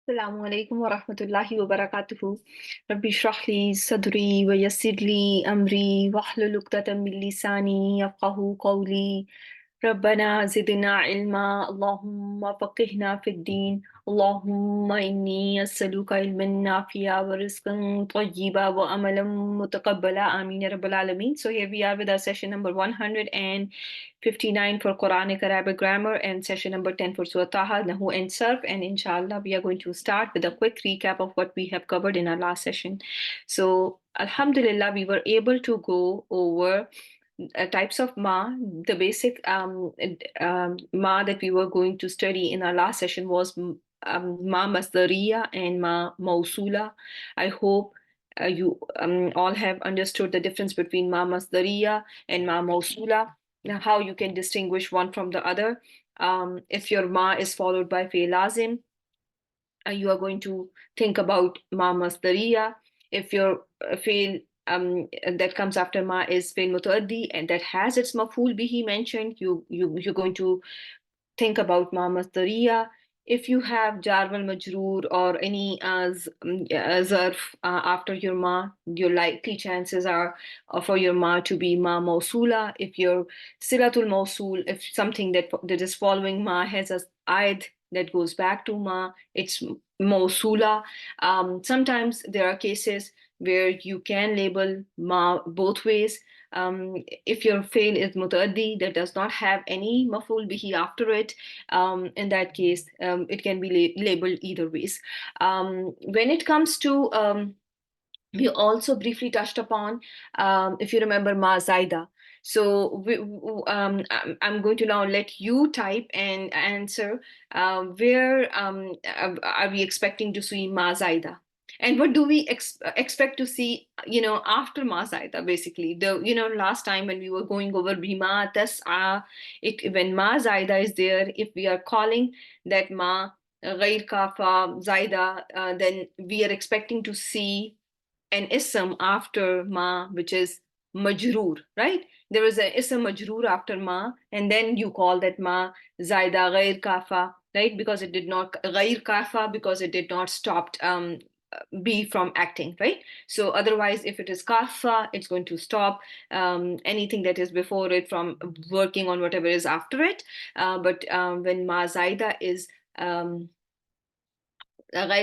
السلام عليكم ورحمة الله وبركاته. ربي اشرح لي صدري ويسر لي أمري واحلل عقدة من لساني يفقه قولي. ربنا زدنا علما اللهم فقهنا في الدين. اللهم إني أسألك علما نافعا ورزقا طيبا وعملا متقبلا آمين يا رب العالمين. So here we are with our session number 159 for Quranic Arabic grammar and session number 10 for Surah Taha, Nahw and Sarf. And inshallah, we are going to start with a quick recap of what we have covered in our last session. So, Alhamdulillah, we were able to go over types of ma. The basic ma that we were going to study in our last session was ma masdariya and ma mausula. I hope you all have understood the difference between ma masdariya and ma mausula, how you can distinguish one from the other. If your ma is followed by fi'l lazim, you are going to think about ma masdariya. If your fi'l that comes after ma is fi'l mutaaddi and that has its maf'ul bihi mentioned, you're going to think about ma masdariya. If you have jar wal majroor or any zarf after your ma, your likely chances are for your ma to be ma mausula. If your silatul mausul, if something that is following ma has a aid that goes back to ma, it's mausula. Sometimes there are cases where you can label ma both ways. If your fail is mutaaddi that does not have any maful bihi after it, in that case, it can be labeled either ways. When it comes to we also briefly touched upon, if you remember, ma zaida. So I'm going to now let you type and answer where are we expecting to see ma zaida, and what do we expect to see, after ma zaida. Basically, last time when we were going over bima tas'a, when ma zaida is there, if we are calling that ma ghair kafa zaida, then we are expecting to see an ism after ma, which is majroor, right? There is an ism majroor after ma, and then you call that ma zaida ghair kafa, right? Because it did not ghair kafa, because it did not stop be from acting, right? So otherwise, if it is kafa, it's going to stop anything that is before it from working on whatever is after it. But when ma zaida is ghair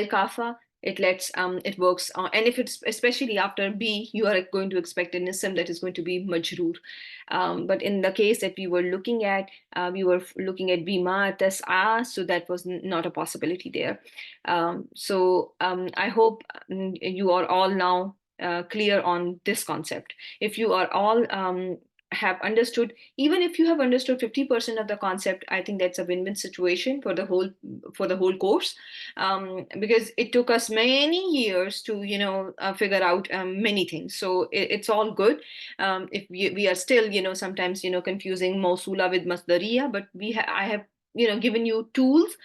kafa, it works on, and if it's especially after b, you are going to expect an ism that is going to be majroor. But in the case that we were looking at, bima tas'a, so that was not a possibility there. I hope you are all now clear on this concept. If you are all have understood, even if you have understood 50% of the concept, I think that's a win-win situation for the whole course, because it took us many years to figure out many things. So it's all good. If we are still sometimes confusing mausula with masdariya, but I have given you tools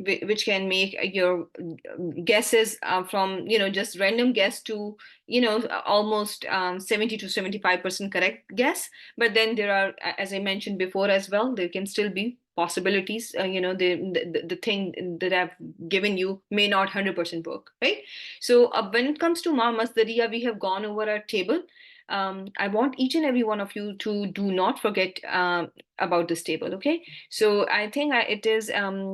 which can make your guesses from just random guess to almost 70 to 75% correct guess. But then there are, as I mentioned before as well, there can still be possibilities. The thing that I've given you may not 100% work, right? So when it comes to ma masdariya, we have gone over our table. I want each and every one of you to do not forget about this table, okay? So I think it is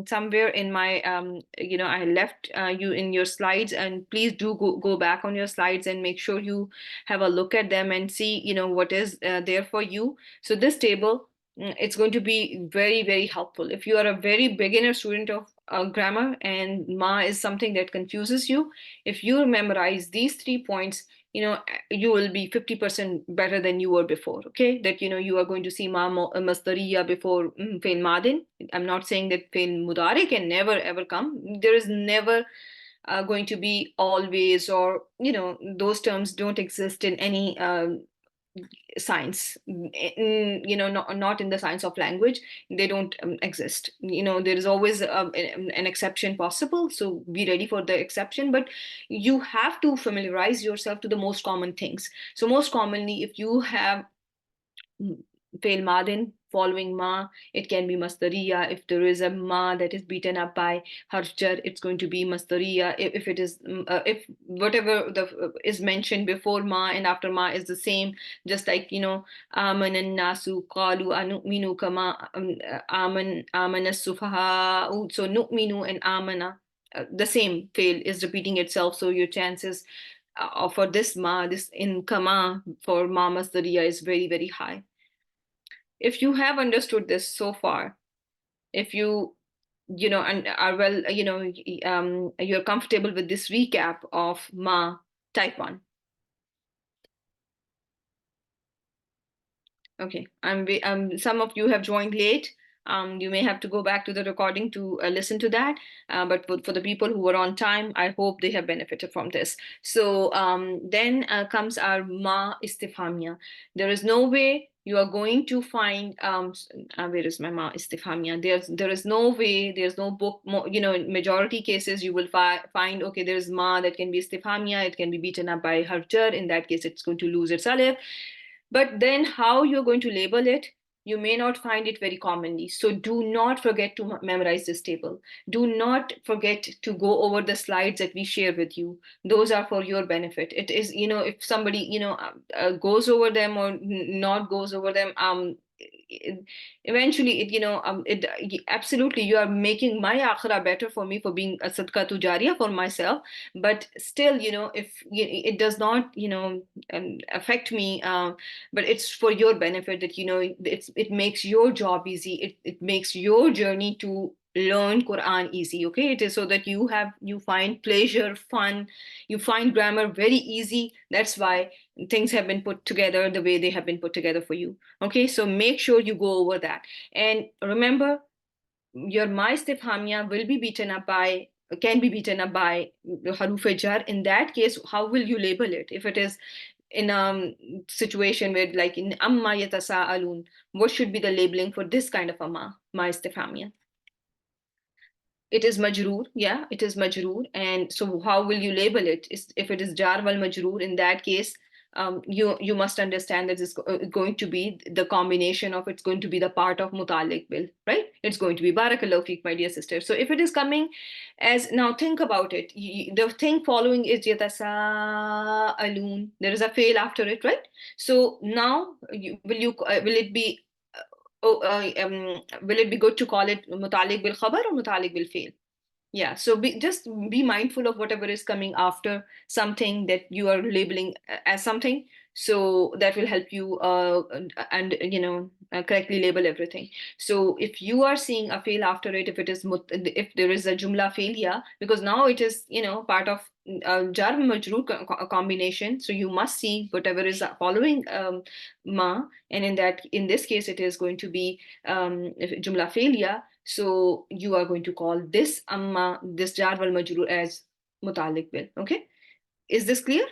somewhere in my, I left you in your slides, and please do go back on your slides and make sure you have a look at them and see, what is there for you. So this table, it's going to be very, very helpful. If you are a very beginner student of grammar and ma is something that confuses you, if you memorize these 3 points, you will be 50% better than you were before, okay? That, you are going to see ma masdariya before fi'l madin. I'm not saying that fi'l mudari can never ever come. There is never going to be always, or, those terms don't exist in any science. Not in the science of language. They don't exist. There is always an exception possible, so be ready for the exception. But you have to familiarize yourself to the most common things. So most commonly, if you have fail madin following ma, it can be masdariya. If there is a ma that is beaten up by harjar, it's going to be masdariya. If it is if whatever the is mentioned before ma and after ma is the same, just like amana nasu qalu anu'minu kama amana sufaha. So nu'minu and amana, the same fail is repeating itself. So your chances for this in kama for ma masdariya is very, very high. If you have understood this so far, if and are well, you're comfortable with this recap of ma, type 1. Okay, some of you have joined late. You may have to go back to the recording to listen to that. But for the people who were on time, I hope they have benefited from this. So then comes our ma istifhamia. There is no way you are going to find where is my ma istifhamia? There is no way. There's no book. In majority cases, you will find okay. There is ma that can be istifhamia. It can be beaten up by harjar. In that case, it's going to lose its alif. But then how you're going to label it, you may not find it very commonly. So do not forget to memorize this table. Do not forget to go over the slides that we share with you. Those are for your benefit. It is, if somebody, goes over them or not goes over them, eventually absolutely you are making my akhira better for me for being a sadqa tu jariya for myself. But still, if it does not affect me, but it's for your benefit, that it makes your job easy. It makes your journey to learn Quran easy. Okay, it is so that you find pleasure, fun, you find grammar very easy. That's why things have been put together the way they have been put together for you. Okay, so make sure you go over that. And remember, your ma istifhamia will be beaten up by, can be beaten up by haruf jar. In that case, how will you label it? If it is in a situation where, like in amma yatasaalun, what should be the labeling for this kind of a ma istifhamia? It is majroor, yeah, it is majroor. And so how will you label it? If it is jar wal majroor, in that case, you must understand that it's going to be the combination of, it's going to be the part of mutalik bil, right? It's going to be barakallahu feek, my dear sister. So if it is coming as, now think about it, the thing following is yatasaalun, there is a fail after it, right? So now will it be will it be good to call it mutalik bil khabar or mutalik bil fail? Yeah, so just be mindful of whatever is coming after something that you are labeling as something. So that will help you and correctly label everything. So if you are seeing a fail after it, if there is a jumla failure, because now it is part of jar majroor combination, so you must see whatever is following ma, and in this case it is going to be jumla failure. So you are going to call this amma, this jar wal majroor, as mutalik bil. Okay, is this clear?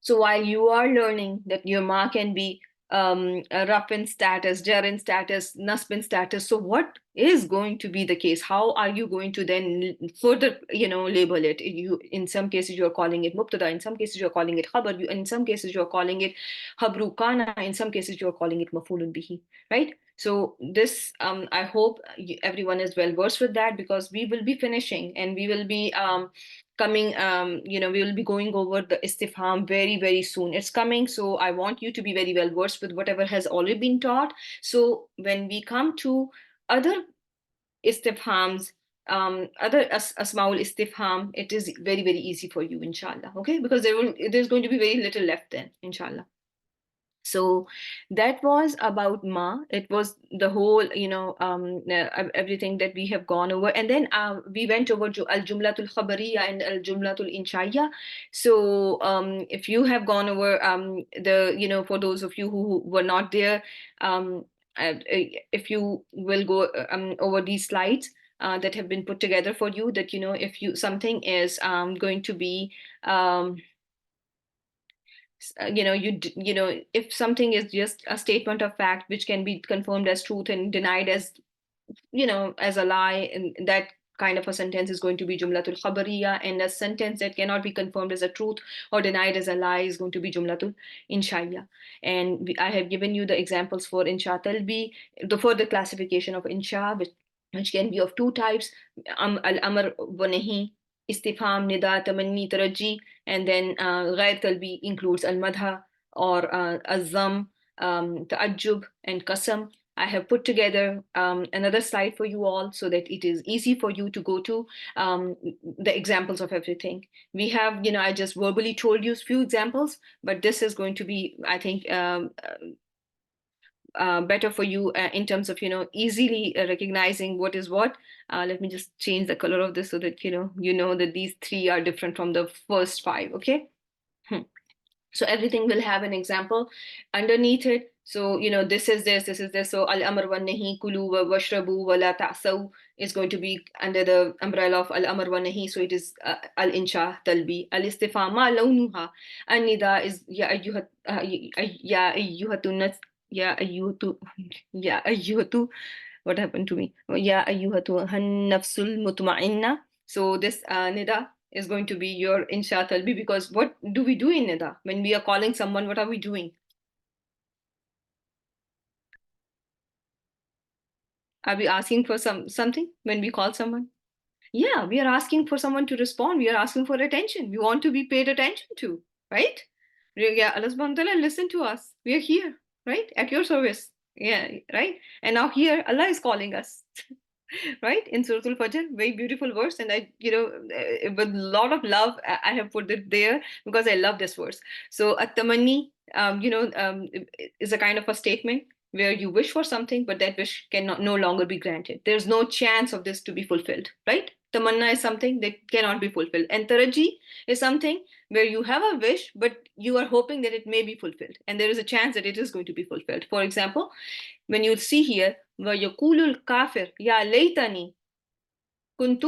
So while you are learning that your ma can be raf in status, jar in status, nasb in status, so what is going to be the case? How are you going to then further, label it? In some cases you're calling it mubtada, in some cases you're calling it khabar, in some cases you're calling it habru kana, in some cases you're calling it mafulun bihi, right? So this, I hope everyone is well versed with that, because we will be finishing and we will be coming, we will be going over the istifham very, very soon. It's coming, so I want you to be very well versed with whatever has already been taught. So when we come to other istifhams, other asmaul istifham, it is very, very easy for you, inshallah. Okay, because there's going to be very little left then, inshallah. So that was about ma. It was the whole, everything that we have gone over. And then we went over al-jumlatul khabariya and al-jumlatul inshaiya. So if you have gone over for those of you who were not there, if you will go over these slides that have been put together for you, that, if something is going to be, if something is just a statement of fact which can be confirmed as truth and denied as as a lie, and that kind of a sentence is going to be jumlatul khabariya, and a sentence that cannot be confirmed as a truth or denied as a lie is going to be jumlatul inshaiya. And I have given you the examples for insha talbi, the further classification of insha, which can be of two types: al amr wa nahi, istifham, nida, tamanni, taraji, and then ghair talbi includes al madha or azam, ta'ajjub, and qasam. I have put together another slide for you all so that it is easy for you to go to the examples of everything. We have, I just verbally told you a few examples, but this is going to be, I think, better for you in terms of, easily recognizing what is what. Let me just change the color of this so that, you know that these three are different from the first five, okay? So everything will have an example underneath it. So, this is this, this is this. So al-amr wa nahi, kulu wa washrabu wa la ta'saw is going to be under the umbrella of al-amr wa nahi. So it is al-insha talbi. Al-istifham ma lawnuha. An-nida is ya ayyuhat, ya ayyuhatun nas, ya ayyuhatu, ya ayyuhatu. What happened to me? Ya ayyuhatu han nafsul mutma'inna. So this nida is going to be your insha talbi, because what do we do in nida? When we are calling someone, what are we doing? Are we asking for something when we call someone? Yeah, we are asking for someone to respond. We are asking for attention. We want to be paid attention to, right? Yeah, Allah subhanahu wa ta'ala, listen to us. We are here, right? At your service. Yeah, right? And now here, Allah is calling us. Right, in Surah Al-Fajr, very beautiful verse, and I, with a lot of love, I have put it there because I love this verse. So at-tamanni, is a kind of a statement where you wish for something, but that wish cannot no longer be granted. There's no chance of this to be fulfilled, right? Tamanna is something that cannot be fulfilled, and taraji is something where you have a wish, but you are hoping that it may be fulfilled, and there is a chance that it is going to be fulfilled. For example, when you see here, وَيَقُولُ الْكَافِرُ يَا لَيْتَنِي كُنْتُ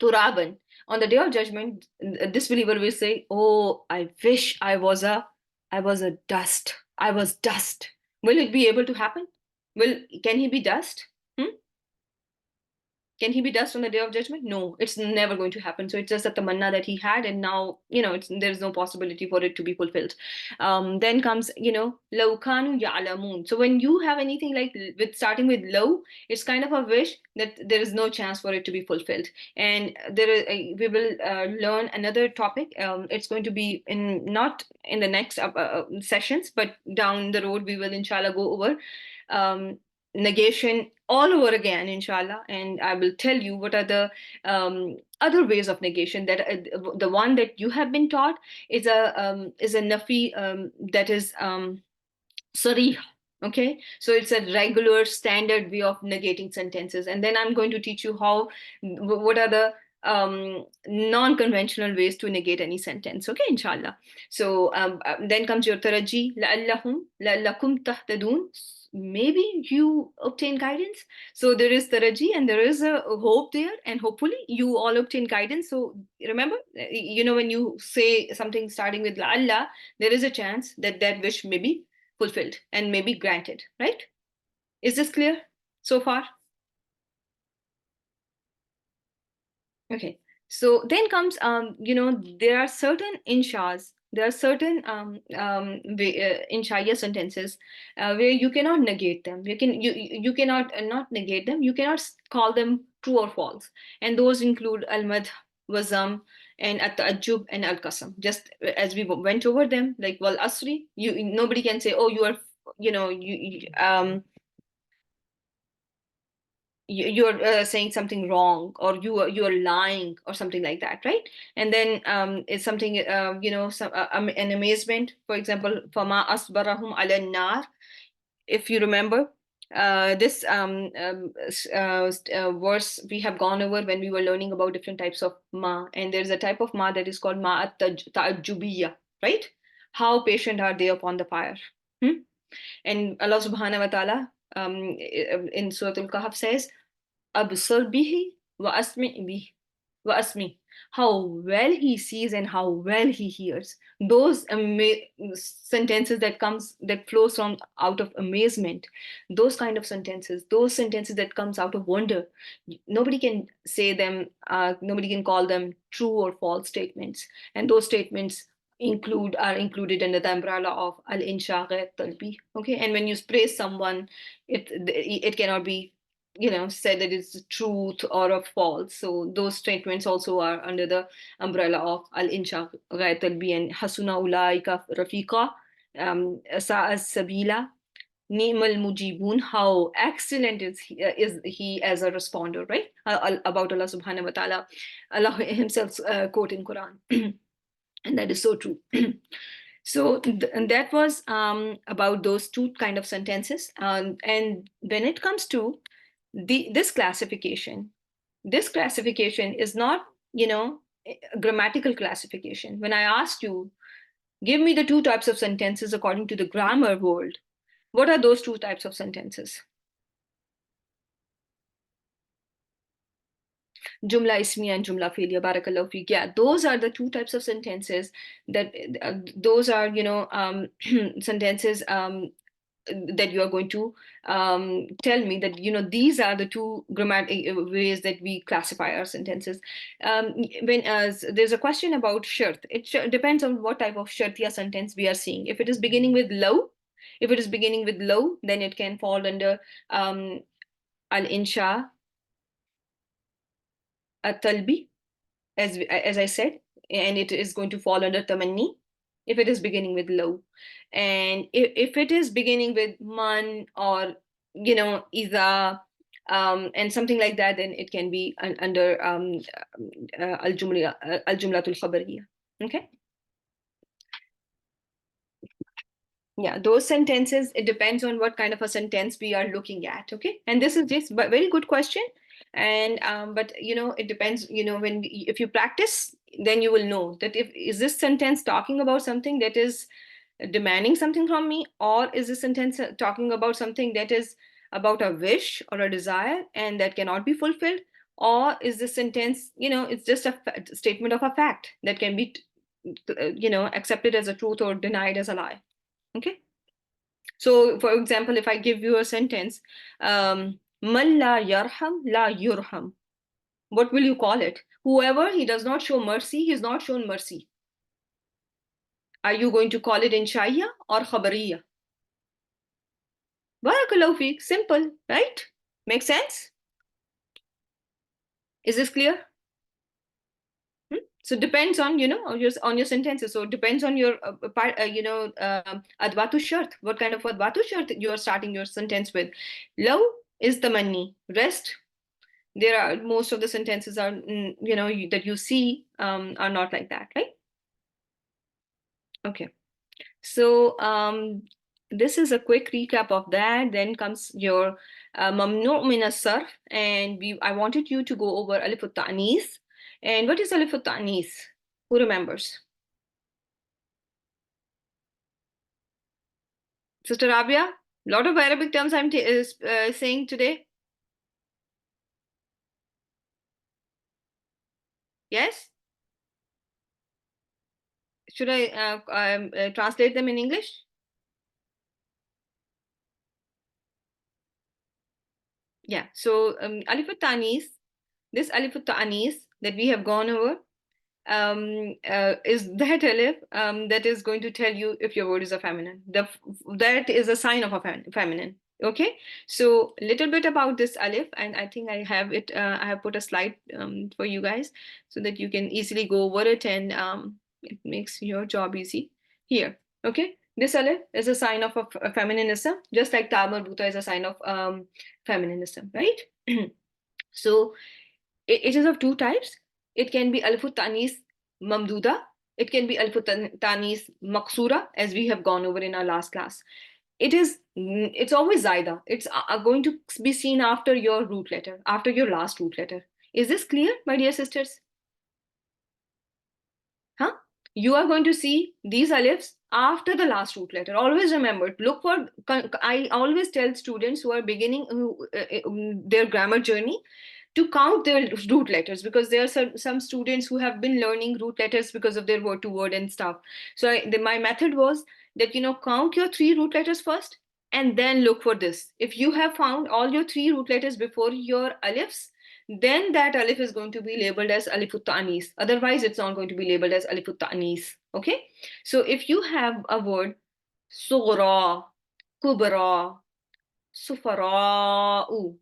تُرَابًا. On the day of judgment, this believer will say, "Oh, I wish I was a dust. I was dust." Will it be able to happen? Can he be dust? Hmm? Can he be dust on the day of judgment? No, it's never going to happen. So it's just a tamanna that he had, and now there's no possibility for it to be fulfilled. Then comes law kanu ya'lamun. So when you have anything like with starting with low, it's kind of a wish that there is no chance for it to be fulfilled. And we will learn another topic. It's going to be in not in the next sessions, but down the road we will inshallah go over negation all over again, inshallah, and I will tell you what are the other ways of negation. That the one that you have been taught is a nafi that is sarih. Okay, so it's a regular standard way of negating sentences, and then I'm going to teach you what are the non-conventional ways to negate any sentence. Okay, inshallah. So then comes your taraji, la'allakum tahtadun. Maybe you obtain guidance. So there is taraji and there is a hope there, and hopefully you all obtain guidance. So remember, when you say something starting with la'alla, there is a chance that that wish may be fulfilled and may be granted, right? Is this clear so far? Okay. So then comes, there are certain inshas, there are certain inshaya sentences where you cannot negate them. You cannot not negate them. You cannot call them true or false, and those include al-madh, wazam, and at-ta'ajjub and al-qasam. Just as we went over them, like wal asri, nobody can say, oh, you are, you're saying something wrong, or you're lying or something like that, right? And then it's something an amazement, for example, fama asbarahum ala nar. If you remember this verse we have gone over when we were learning about different types of ma, and there's a type of ma that is called ma at-ta'ajjubiyya, right? How patient are they upon the fire? And Allah subhanahu wa ta'ala in Surah Al-Kahf says, absar bihi wa asmi bihi wa asmi. how well he sees and how well he hears. Those sentences that flows from out of amazement, those kind of sentences, those sentences that comes out of wonder. Nobody can say them, nobody can call them true or false statements. And those statements are included under the umbrella of al insha ghair talbi. Okay, and when you praise someone, it cannot be, said that it's a truth or a false. So those statements also are under the umbrella of al insha ghair talbi and hasuna ulaika rafiqa, sa'a sabila, ni'mal mujibun. How excellent is he as a responder, right? About Allah subhanahu wa ta'ala, Allah himself quote in Quran. And that is so true. So and that was about those two kind of sentences. And when it comes to this classification, is not, a grammatical classification. When I asked you, give me the two types of sentences according to the grammar world, what are those two types of sentences? Jumla ismiya and jumla fi'liya. Barakallahu fiik. Yeah, those are the two types of sentences that those are, sentences that you are going to tell me that, these are the two grammatic ways that we classify our sentences. When there's a question about shart, it depends on what type of shartiya sentence we are seeing. If it is beginning with low, then it can fall under al insha at talbi, as I said, and it is going to fall under tamanni if it is beginning with low. And if it is beginning with man or, iza, and something like that, then it can be under al-jumlatul khabariya. Okay. Yeah, those sentences, it depends on what kind of a sentence we are looking at. Okay, and this is just a very good question. And but it depends, if you practice, then you will know that if is this sentence talking about something that is demanding something from me, or is this sentence talking about something that is about a wish or a desire and that cannot be fulfilled, or is this sentence, it's just a statement of a fact that can be accepted as a truth or denied as a lie. Okay. So, for example, if I give you a sentence, man la yarham la yurham, what will you call it? Whoever he does not show mercy, he is not shown mercy. Are you going to call it inshaiya or khabariya? Barakallahu feek. Simple, right? Makes sense? Is this clear? So depends on, on your sentences. So it depends on your adwatu shart. What kind of adwatu shart you are starting your sentence with? Law is the money. Rest, there are most of the sentences are, that you see are not like that, right? Okay. So this is a quick recap of that. Then comes your mamnu' min as-sarf, and I wanted you to go over alif at-ta'nis. And what is alif at-ta'nis? Who remembers? Sister Rabia, a lot of Arabic terms I'm saying today. Yes? Should I translate them in English? Yeah. So alif at-ta'nis, this alif at-ta'nis that we have gone over, is that alif that is going to tell you if your word is a feminine. That is a sign of a feminine. Okay, so a little bit about this alif, and I think I have it. I have put a slide for you guys so that you can easily go over it, and it makes your job easy. Here, okay, this alif is a sign of a feminism, just like ta marbuta is a sign of feminism, right? So it is of two types. It can be alif tanis mamduda. It can be alif tanis maksura, as we have gone over in our last class. It's always zaida. It's going to be seen after your root letter, after your last root letter. Is this clear, my dear sisters? Huh? You are going to see these alifs after the last root letter. Always remember, look for, I always tell students who are beginning their grammar journey, to count their root letters, because there are some students who have been learning root letters because of their word to word and stuff. So my method was that, count your three root letters first and then look for this. If you have found all your three root letters before your alifs, then that alif is going to be labeled as alifut ta'anis. Otherwise, it's not going to be labeled as alifut ta'anis. Okay? So if you have a word, sughra, kubra, sufara'u,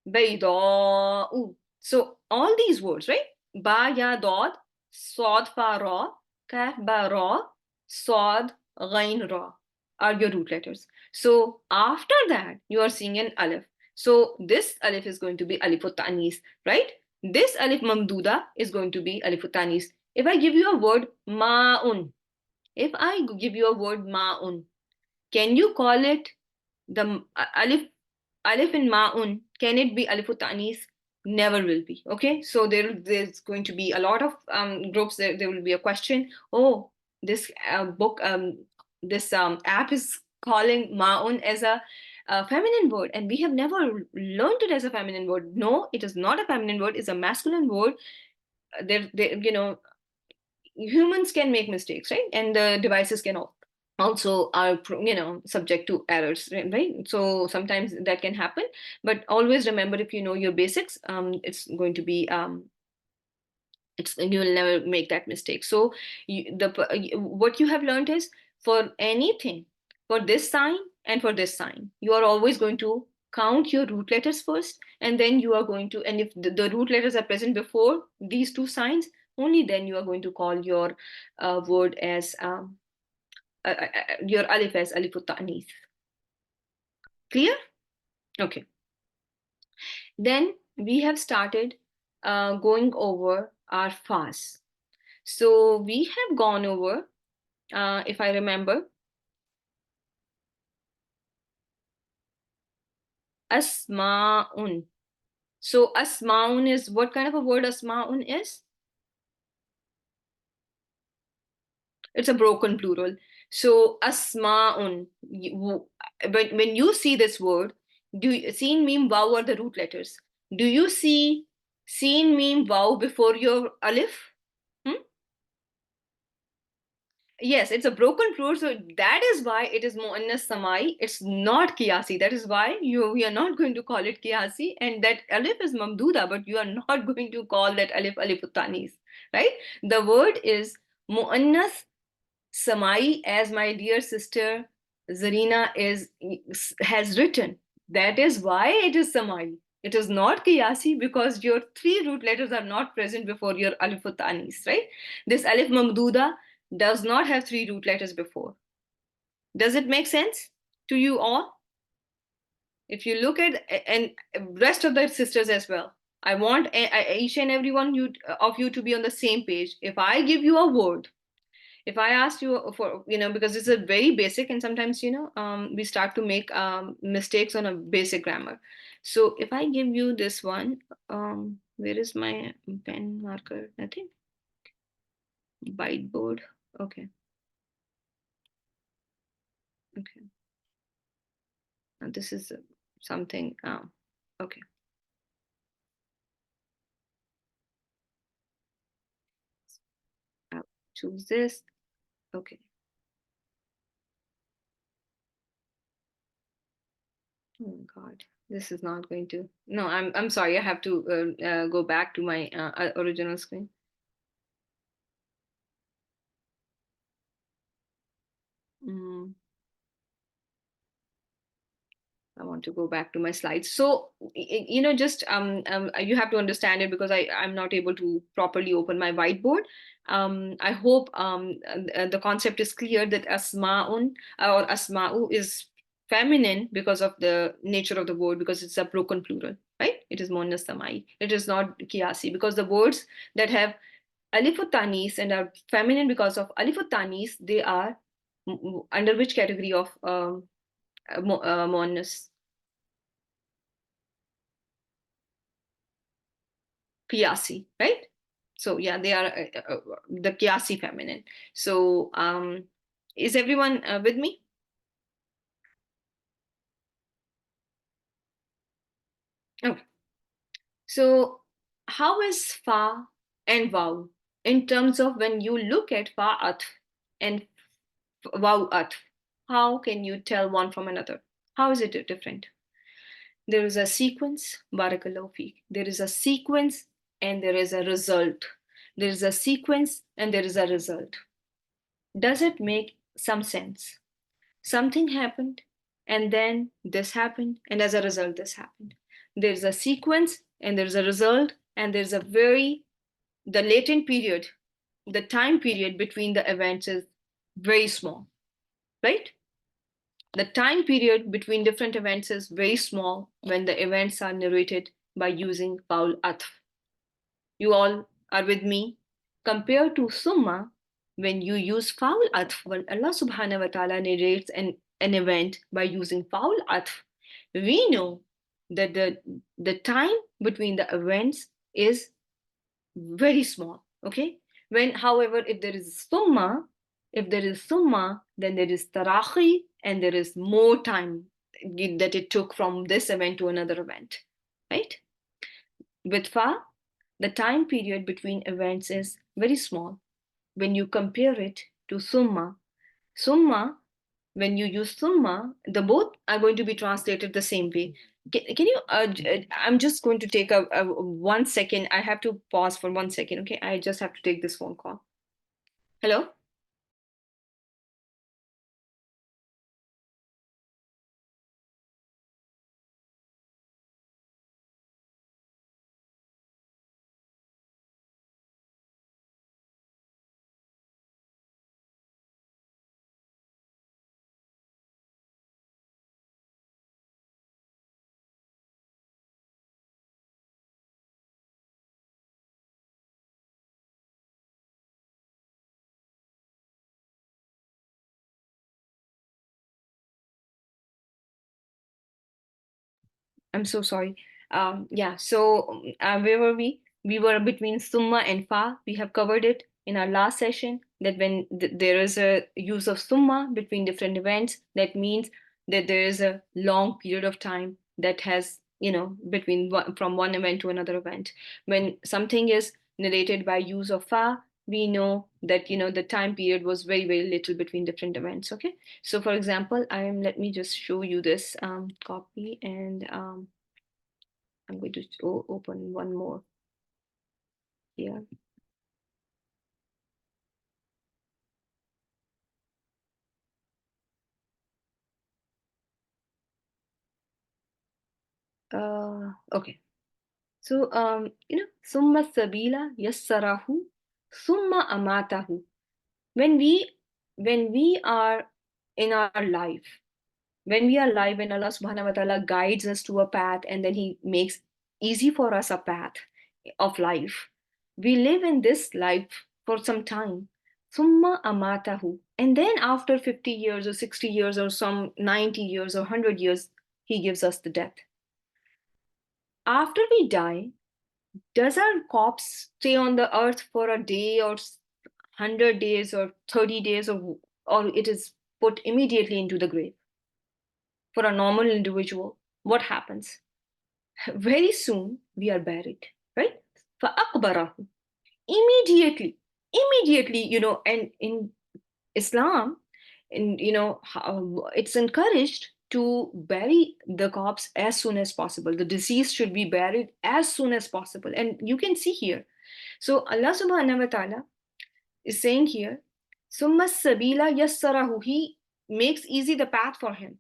بيضاء. So all these words, right? Ba ya dod, sod fa ra, kaf ba ra, sod ghain ra are your root letters. So after that, you are seeing an alif. So this alif is going to be alifut ta'anis, right? This alif mamduda is going to be alifut ta'anis. If I give you a word ma'un, if I give you a word ma'un, can you call it the alif in ma'un, can it be alifut ta'anis? Never will be. Okay, so there's going to be a lot of groups. There will be a question. Oh, this book, this app is calling ma'un as a feminine word, and we have never learned it as a feminine word. No, it is not a feminine word. It's a masculine word. Humans can make mistakes, right? And the devices can also are subject to errors, right? So sometimes that can happen, but always remember, if you know your basics, it's going to be you will never make that mistake. So what you have learned is, for anything, for this sign and for this sign, you are always going to count your root letters first, and then you are going to, and if the root letters are present before these two signs, only then you are going to call your word as your alif as alifut ta'anis. Clear? Okay. Then we have started going over our fas. So we have gone over, if I remember, asma'un. So asma'un is, what kind of a word asma'un is? It's a broken plural. So asma'un, when you see this word, sin, mim, waw are the root letters. Do you see sin, mim, waw before your alif? Hmm? Yes, it's a broken plural, so that is why it is muannas samai. It's not qiyasi. That is why we are not going to call it qiyasi, and that alif is mamduda, but you are not going to call that alif alifut tanis, right? The word is muannas samai, as my dear sister Zarina has written. That is why it is samai. It is not qiyasi because your three root letters are not present before your alifut tanis, right? This alif mamduda does not have three root letters before. Does it make sense to you all? If you look at, and rest of the sisters as well, I want each and every one of you to be on the same page. If I give you a word, if I ask you for, because it's a very basic, and sometimes, we start to make mistakes on a basic grammar. So if I give you this one, where is my pen marker? Nothing. Whiteboard. Okay. Okay. This is something. Okay. I'll choose this. Okay. Oh God, this is not going to. No, I'm sorry. I have to go back to my original screen. Mm. I want to go back to my slides. So, just you have to understand it, because I'm not able to properly open my whiteboard. I hope the concept is clear, that asma'un or asma'u is feminine because of the nature of the word, because it's a broken plural, right? It is muannas samai. It is not qiyasi, because the words that have alifut tanis and are feminine because of alifut tanis, they are under which category of muannas? Qiyasi, right? So yeah, they are the Qiyasi feminine. So is everyone with me? Okay. So, how is fa and waw in terms of when you look at fa atf and waw atf? How can you tell one from another? How is it different? There is a sequence, barakallahu feek. There is a sequence and there is a result. There is a sequence and there is a result. Does it make some sense? Something happened and then this happened, and as a result, this happened. There's a sequence and there's a result, and there's a the latent period, the time period between the events is very small, right? The time period between different events is very small when the events are narrated by using Paul Atf. You all are with me? Compared to Summa, when you use Faul Atf, when Allah subhanahu wa ta'ala narrates an event by using Faul Atf, we know that the time between the events is very small. Okay? When, however, if there is Summa, then there is Tarahi and there is more time that it took from this event to another event. Right? With Fa, the time period between events is very small. When you compare it to Summa, when you use Summa, the both are going to be translated the same way. Can you, I'm just going to take a 1 second. I have to pause for 1 second, okay? I just have to take this phone call. Hello? I'm so sorry. Yeah, so where were we? We were between Summa and Fa. We have covered it in our last session that when there is a use of Summa between different events, that means that there is a long period of time that has, between from one event to another event. When something is narrated by use of Fa, we know that, the time period was very, very little between different events. Okay. So for example, let me just show you this copy and I'm going to open one more here. Okay. So, summa sabila yassarahu, summa amatahu. When we, when we are in our life, when Allah subhanahu wa ta'ala guides us to a path and then He makes easy for us a path of life, we live in this life for some time. Summa amatahu. And then after 50 years or 60 years or some 90 years or 100 years, He gives us the death. After we die, does our corpse stay on the earth for a day or 100 days or 30 days or it is put immediately into the grave? For a normal individual, what happens? Very soon we are buried, right? فَأَقْبَرَهُ. Immediately, and in Islam, and it's encouraged to bury the corpse as soon as possible. The deceased should be buried as soon as possible. And you can see here. So Allah subhanahu wa ta'ala is saying here, Summa sabila yassarahu. He makes easy the path for him.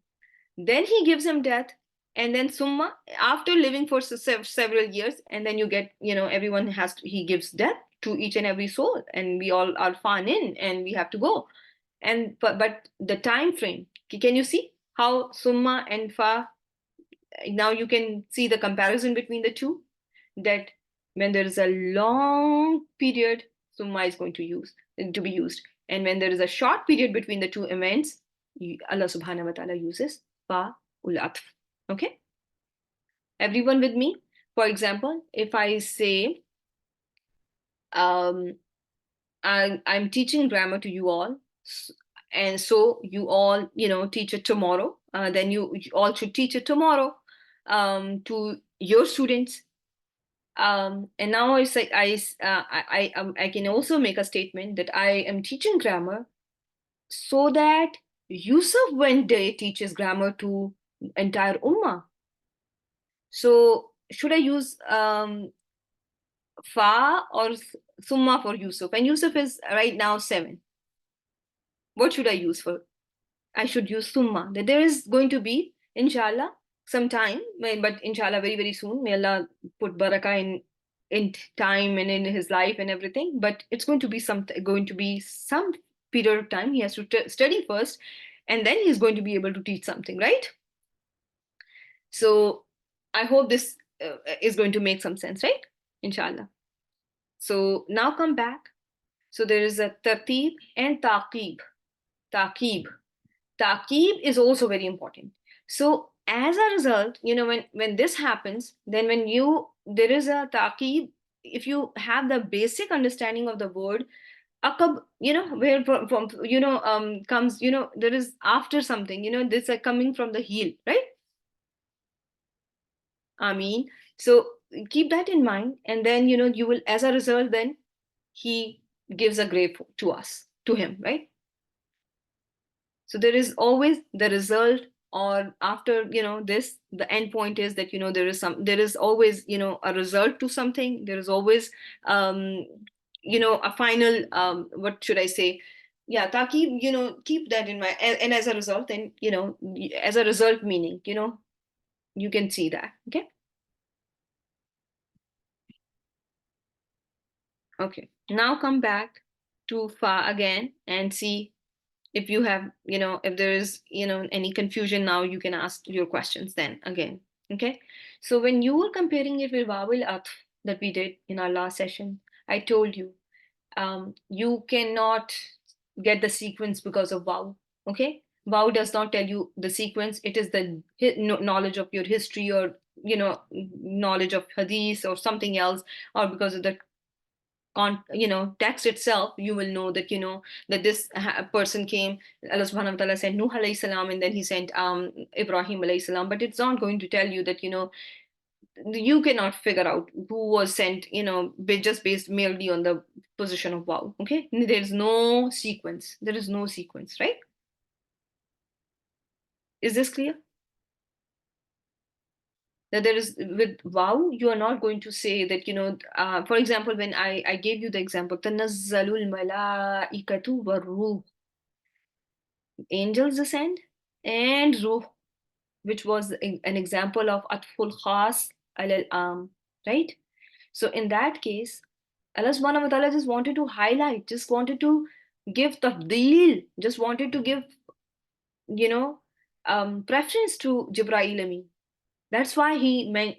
Then he gives him death, and then summa, after living for several years, and then you get, everyone he gives death to each and every soul, and we all are fun in, and we have to go. And but the time frame, can you see how summa and fa, now you can see the comparison between the two, that when there is a long period, summa is going to be used, and when there is a short period between the two events, Allah subhanahu wa ta'ala uses fa ul atf. Okay, everyone with me? For example, if I say um, I'm teaching grammar to you all, and so you all, teach it tomorrow. Then you all should teach it tomorrow to your students. And now it's like I can also make a statement that I am teaching grammar so that Yusuf one day teaches grammar to entire Ummah. So should I use Fa or Summa for Yusuf? And Yusuf is right now 7. What should I use for? I should use Summa. That there is going to be, inshallah, some time, but inshallah, very, very soon. May Allah put barakah in time and in his life and everything. But it's going to be some period of time. He has to study first, and then he's going to be able to teach something, right? So I hope this is going to make some sense, right? Inshallah. So now come back. So there is a tartib and taqib. Taqib. Taqib is also very important. So as a result, when this happens, then there is a taqib. If you have the basic understanding of the word, akab, where from comes, there is after something, this are coming from the heel, right? I mean, so keep that in mind, and then you will, as a result, then he gives a grade to us, to him, right? So there is always the result, or after this, the end point is that there is always a result to something. There is always a final, what should I say? Yeah, taki, keep that in mind, and as a result, then as a result meaning, you can see that. Okay. Okay, now come back to fa again and see if you have, if there is, any confusion. Now you can ask your questions then again. Okay, so when you were comparing it with Wawil Atf that we did in our last session, I told you you cannot get the sequence because of Waw. Okay, Waw does not tell you the sequence. It is the knowledge of your history, or knowledge of hadith or something else, or because of the text itself. You will know that that this person came. Allah subhanahu wa ta'ala sent Nuh alayhi salam, and then he sent Ibrahim alayhi salam, but it's not going to tell you that you cannot figure out who was sent, just based merely on the position of Waw. Okay, there's no sequence. There is no sequence, right? Is this clear? That there is, with Waw, you are not going to say that for example, when I gave you the example, tanazzalul malaikatu waruh, angels descend, and ruh, which was an example of atful khas al right? So in that case, Allah subhanahu wa ta'ala just wanted to highlight, just wanted to give tafdeel, just wanted to give preference to Jibreel Amin. That's why he meant,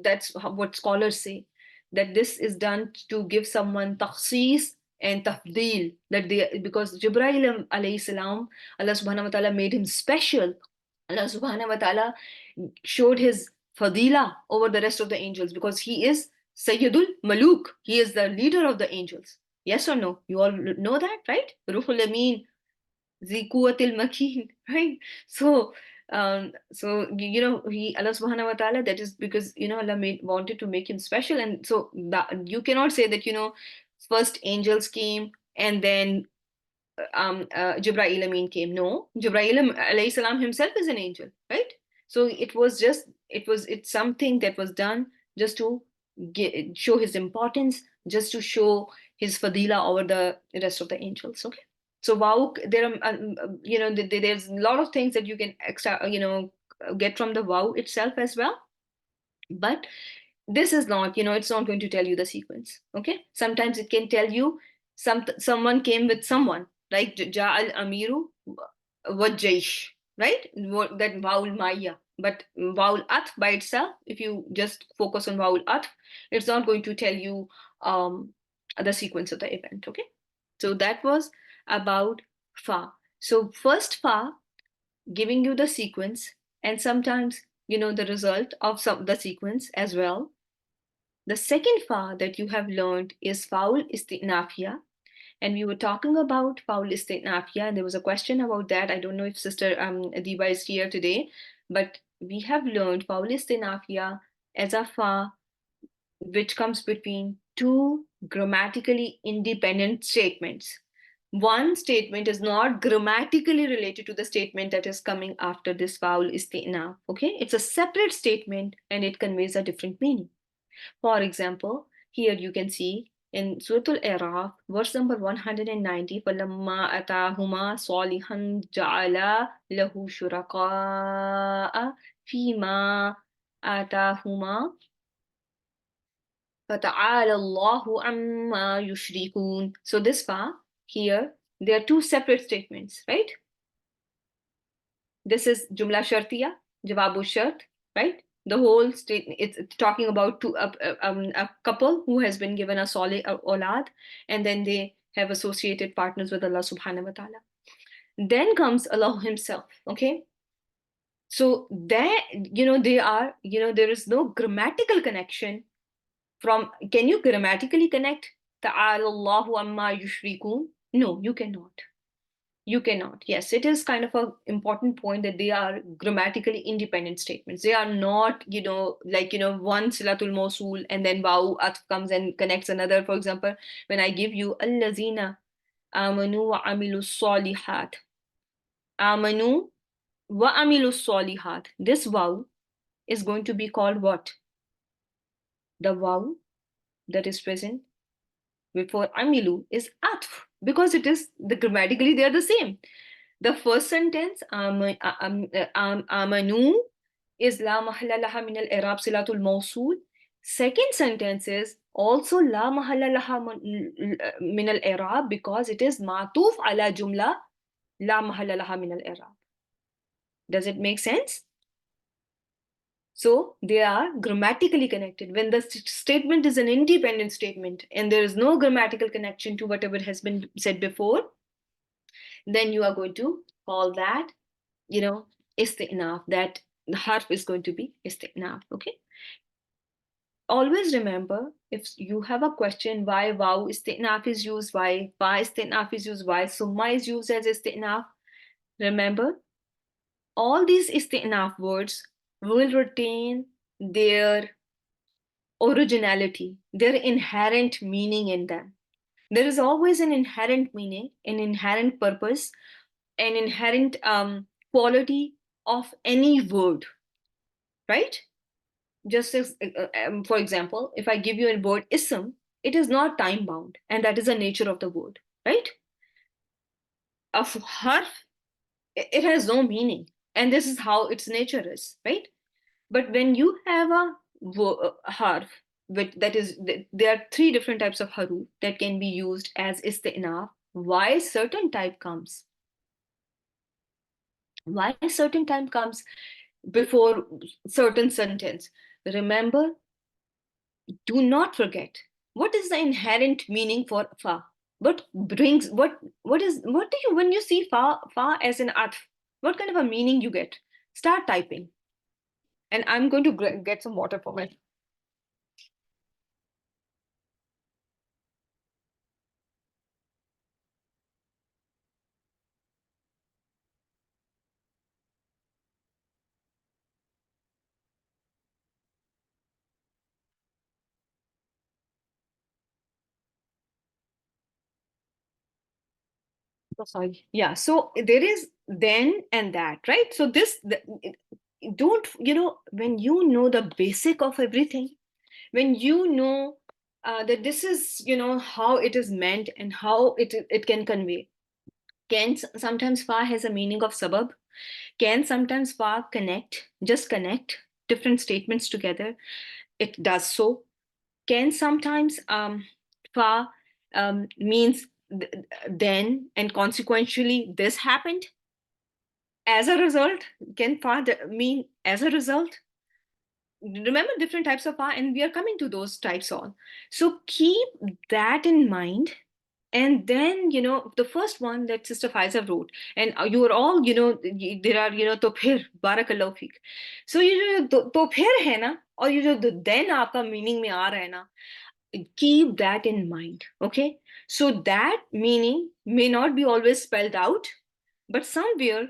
that's what scholars say, that this is done to give someone takhsis and tafdeel, that they, because Jibreel alayhi salam, Allah subhanahu wa ta'ala made him special. Allah subhanahu wa ta'ala showed his fadila over the rest of the angels, because he is Sayyidul Maluk. He is the leader of the angels. Yes or no? You all know that, right? Ruhul Amin, Zikuatil Makin, right? So, he, Allah subhanahu wa ta'ala, that is because, Allah wanted to make him special. And so that, you cannot say that, first angels came and then Jibreel Amin came. No, Jibreel alayhi salam himself is an angel, right? So it's something that was done just to show his importance, just to show his fadila over the rest of the angels. Okay. So Waw, there are, there's a lot of things that you can extra, get from the Waw itself as well. But this is not, it's not going to tell you the sequence. Okay. Sometimes it can tell you someone came with someone, like Ja'al Amiru Wajaish, right? That Waul Maya. But Waul At by itself, if you just focus on Waul At, it's not going to tell you the sequence of the event. Okay. So that was about Fa. So first Fa, giving you the sequence, and sometimes the result of the sequence as well. The second Fa that you have learned is Faul Istinafia, and we were talking about Faul Istinafia, and there was a question about that. I don't know if Sister Adiba is here today, but we have learned Faul Istinafia as a Fa which comes between two grammatically independent statements. One statement is not grammatically related to the statement that is coming after this vowel isti'naf. Okay, it's a separate statement and it conveys a different meaning. For example, here you can see in Surah Al-Araf, verse number 190, فَلَمَّا أَتَاهُمَا صَالِحًا جَعَلَا لَهُ شُرَكَاءَ فِيمَا آتَاهُمَا فَتَعَالَى اللَّهُ عَمَّا يُشْرِكُونَ. So this far, here, there are two separate statements, right? This is Jumla Shartiya, Jawabu Shart, right? The whole statement, it's talking about a couple who has been given a solid olad, and then they have associated partners with Allah subhanahu wa ta'ala. Then comes Allah Himself, okay? So there, they are, there is no grammatical connection from, can you grammatically connect Ta'ala Allahu amma yushrikun? No, you cannot. You cannot. Yes, it is kind of an important point that they are grammatically independent statements. They are not, like, one silatul mawsul and then waw atf comes and connects another. For example, when I give you allazina amanu wa amilu solihat. Amanu wa amilu solihat. This waw is going to be called what? The waw that is present before amilu is atf because it is grammatically they are the same. The first sentence amanu is la mahalla laha min al-i'rab silatul mawsul. Second sentence is also la mahalla laha min al-i'rab because it is matuf ala jumla la mahalla laha min al-i'rab. Does it make sense? So they are grammatically connected. When the statement is an independent statement and there is no grammatical connection to whatever has been said before, then you are going to call that, isti'naf. That the harf is going to be isti'naf. Okay. Always remember, if you have a question why waw isti'naf is used, why fa isti'naf is used, why summa is used as isti'naf, remember all these isti'naf words will retain their originality, their inherent meaning in them. There is always an inherent meaning, an inherent purpose, an inherent quality of any word, right? Just as, for example, if I give you a word ism, it is not time bound, and that is the nature of the word, right? A harf, it has no meaning, and this is how its nature is, right? But when you have a harf, that is, there are three different types of haruf that can be used as isti'naf. Why certain type comes? Why certain time comes before certain sentence? Remember, do not forget what is the inherent meaning for fa. What do you, when you see fa as an atf, what kind of a meaning you get? Start typing, and I'm going to get some water for me. Oh, sorry. Yeah. So there is then and that, right? So don't, when you know the basic of everything, when you know that this is, how it is meant and how it can convey. Can sometimes fa has a meaning of sabab. Can sometimes fa just connect different statements together. It does so. Can sometimes fa means then and consequentially this happened. As a result, can fa mean as a result? Remember different types of fa, and we are coming to those types all. So keep that in mind. And then, the first one that Sister Faiza wrote, and you are all, there are, to phir, barakallahu feek. So, to phir hai na, or then aapka meaning mein aa raha hai na, keep that in mind, okay? So that meaning may not be always spelled out, but somewhere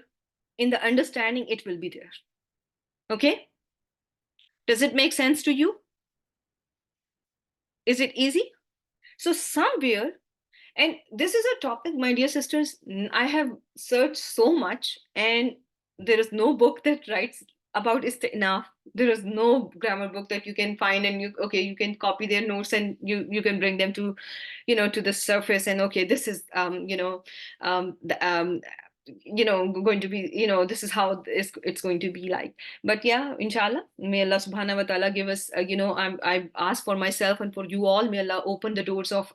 in the understanding it will be there, okay? Does it make sense to you? Is it easy? So somewhere, and this is a topic, my dear sisters, I have searched so much, and there is no book that writes about enough. There is no grammar book that you can find, and you can copy their notes, and you can bring them to, to the surface, and okay, this is the, going to be, this is how it's going to be like. But yeah, inshallah, may Allah subhanahu wa ta'ala give us, I ask for myself and for you all, may Allah open the doors of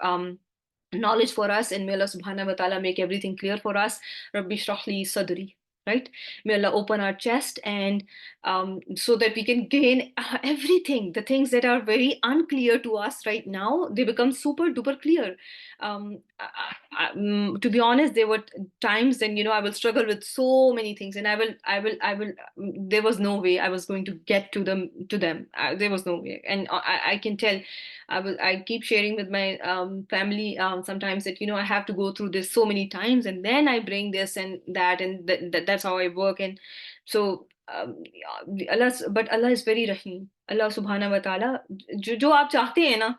knowledge for us, and may Allah subhanahu wa ta'ala make everything clear for us. Rabbi shrah li sadri, right? May Allah open our chest, and so that we can gain everything. The things that are very unclear to us right now, they become super duper clear. To be honest, there were times when, I will struggle with so many things, and I will. There was no way I was going to get to them. There was no way, and I can tell. I keep sharing with my family sometimes that, I have to go through this so many times, and then I bring this and that, and that's how I work. And so but Allah is very Rahim. Allah subhanahu wa ta'ala, जो आप चाहते हैं ना,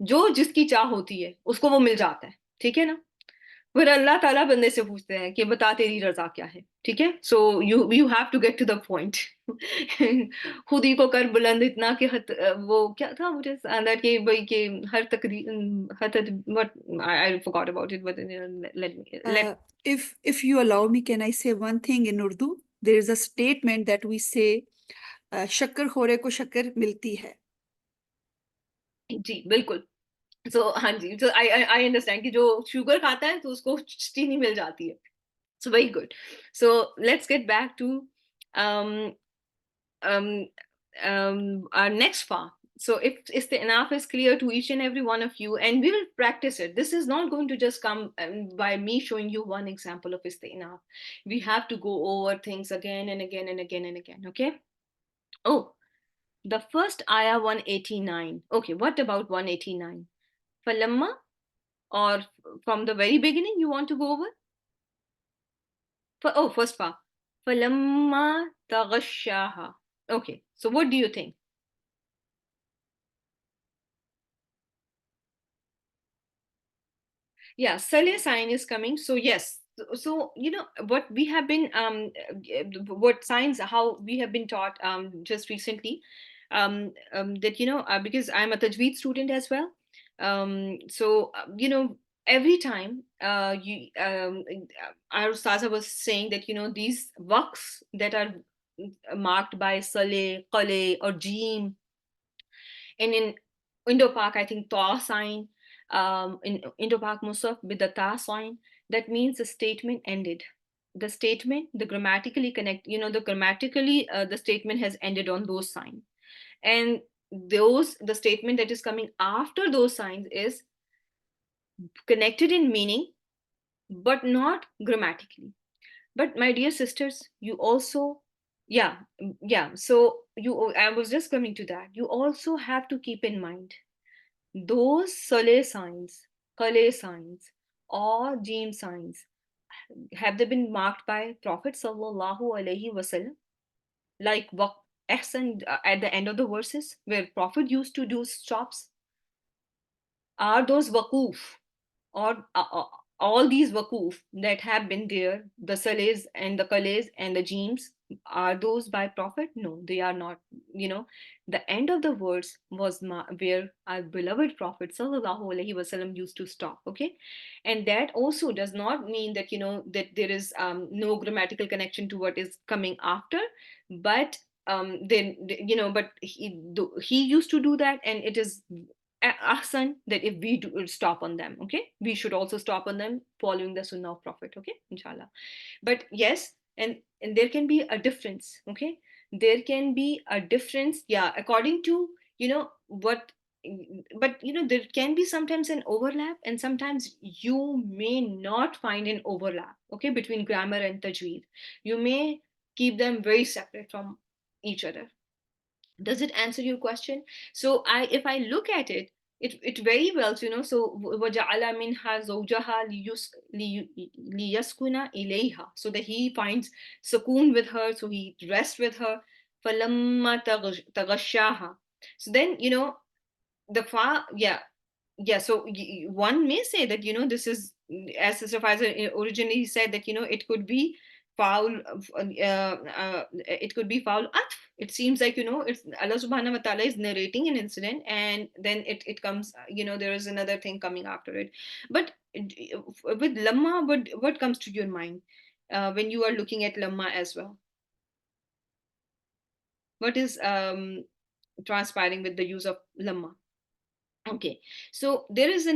जो जिसकी चाह होती है उसको वो मिल जाता है, ठीक है ना? फिर अल्लाह ताला बंदे से पूछते हैं कि बता तेरी रजा क्या है, ठीक है? So you have to get to the point. खुद ही को कर बुलंद इतना कि वो क्या था, मुझे दैट कि भाई कि हर तकरीर her what I forgot about it, but let me let. If you allow me, can I say one thing in Urdu? There is a statement that we say, शक्कर खोरे को शक्कर मिलती है. जी बिल्कुल. सो हाँ जी, तो आई अंडरस्टैंड कि जो शुगर खाता है तो उसको चीनी मिल जाती है. So very good. So let's get back to um, um, our next part. So if the enough is clear to each and every one of you, and we will practice it. This is not going to just come by me showing you one example of enough. We have to go over things again and again and again and again. Okay. Oh, the first ayah 189. Okay, what about 189? Falamma, or from the very beginning you want to go over? First part. فَلَمَّا تَغَشَّاهَا. Okay, so what do you think? Yeah, Saleh sign is coming. So yes. So what we have been what signs, how we have been taught just recently, that because I'm a Tajweed student as well. So every time our Ustaza was saying that these waqfs that are marked by Saleh, Qale, or Jeem, and in Indo-Pak, I think Ta sign, in Indo-Pak Musaf with the Ta sign, that means the statement ended. The statement, the grammatically connect, the statement has ended on those signs. And the statement that is coming after those signs is connected in meaning, but not grammatically. But my dear sisters, you also, yeah, yeah. So I was just coming to that. You also have to keep in mind those Saleh signs, Kale signs, or Jim signs. Have they been marked by Prophet Sallallahu Alaihi Wasallam? Like Ihsan at the end of the verses where Prophet used to do stops? Are those waquf, or all these waquf that have been there, the salahs and the kales and the jeems, are those by Prophet? No, they are not. The end of the verse was where our beloved Prophet sallallahu alaihi wasallam used to stop. Okay, and that also does not mean that that there is no grammatical connection to what is coming after, but then but he used to do that, and it is ahsan that if we do stop on them, okay, we should also stop on them following the sunnah of Prophet, okay, inshallah. But yes, and there can be a difference, okay, there can be a difference, yeah, according to what. But there can be sometimes an overlap, and sometimes you may not find an overlap, okay, between grammar and tajweed. You may keep them very separate from each other. Does it answer your question? So if I look at it, it very well, so وَجَعَلَ مِنْهَا زَوْجَهَا لِيَسْكُنَ إِلَيْهَا, so that he finds sukoon with her, so he rests with her. فَلَمَّا تَغَشَّاهَا. So then the fa, yeah, yeah. So one may say that, this is, as Sister Pfizer originally said, that, it could be foul, it could be foul atf. It seems like, it's Allah subhanahu wa ta'ala is narrating an incident, and then it comes, there is another thing coming after it. But with lamma, what comes to your mind when you are looking at lamma as well? What is transpiring with the use of lamma? Okay, so there is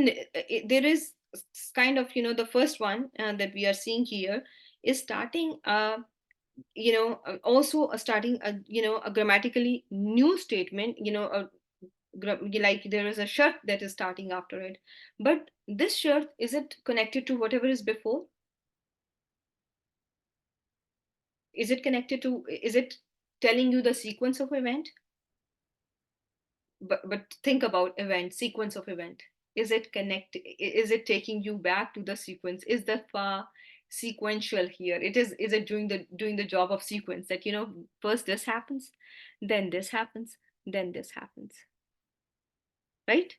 kind of, the first one that we are seeing here is starting also starting a grammatically new statement, like there is a shart that is starting after it. But this shart, is it connected to whatever is before? Is it connected to, is it telling you the sequence of event? But think about event, sequence of event. Is it connect, is it taking you back to the sequence? Is the fa sequential here? Is it doing the job of sequence, that, first this happens, then this happens, then this happens, right?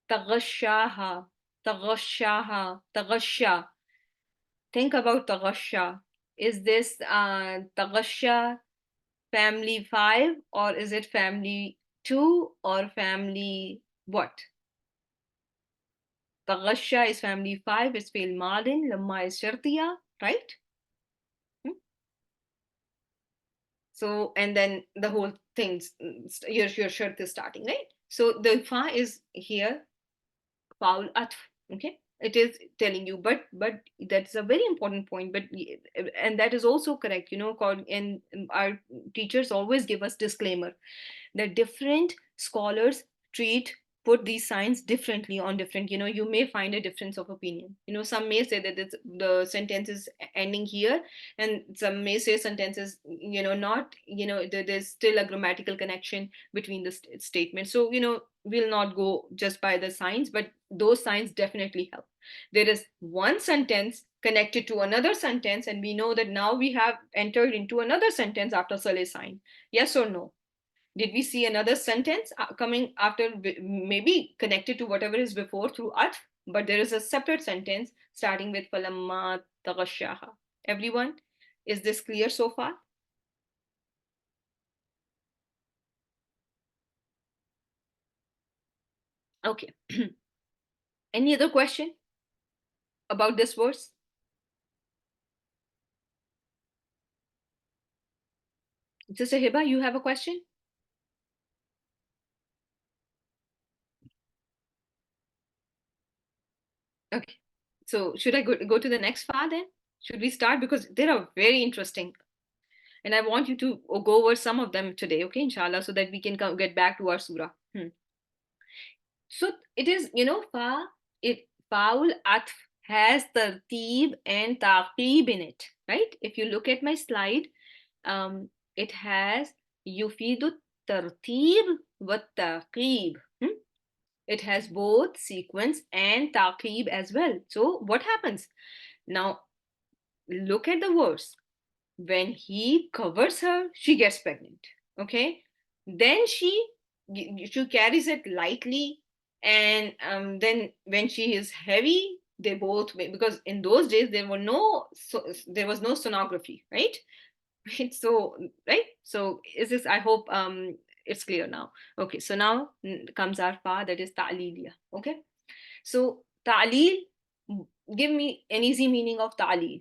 Taghashaha, taghashaha, taghasha. Think about taghasha. Is this taghasha family 5, or is it family 2, or family what? Taghasha is family 5, it's fi'l madin, lamma is shartiya, right? Hmm? So, and then the whole thing, your shart is starting, right? So the fa is here, faul atf, okay? It is telling you, but that's a very important point. But and that is also correct, called, and our teachers always give us disclaimer that different scholars treat, put these signs differently on different, you may find a difference of opinion. Some may say that the sentence is ending here, and some may say sentences, not, there's still a grammatical connection between the statements. So, we'll not go just by the signs, but those signs definitely help. There is one sentence connected to another sentence, and we know that now we have entered into another sentence after Saleh sign. Yes or no? Did we see another sentence coming after, maybe connected to whatever is before through atf, but there is a separate sentence starting with falamma taghashaha? Everyone, is this clear so far? Okay. Any other question about this verse? Sister Hiba, you have a question? Okay. So should I go to the next fa then? Should we start? Because they are very interesting. And I want you to go over some of them today, okay, inshallah, so that we can get back to our surah. So it is, Faul Atf has tartib and taqib in it, right? If you look at my slide, it has yufidu tartib wa taqib. It has both sequence and taqib as well. So what happens? Now look at the verse. When he covers her, she gets pregnant. Okay, then she carries it lightly, and then when she is heavy, they both, because in those days there was no sonography, right? Right. So, right. So is this? I hope it's clear now. Okay. So now comes our fa, that is ta'liliya. Okay. So ta'lil, give me an easy meaning of ta'lil.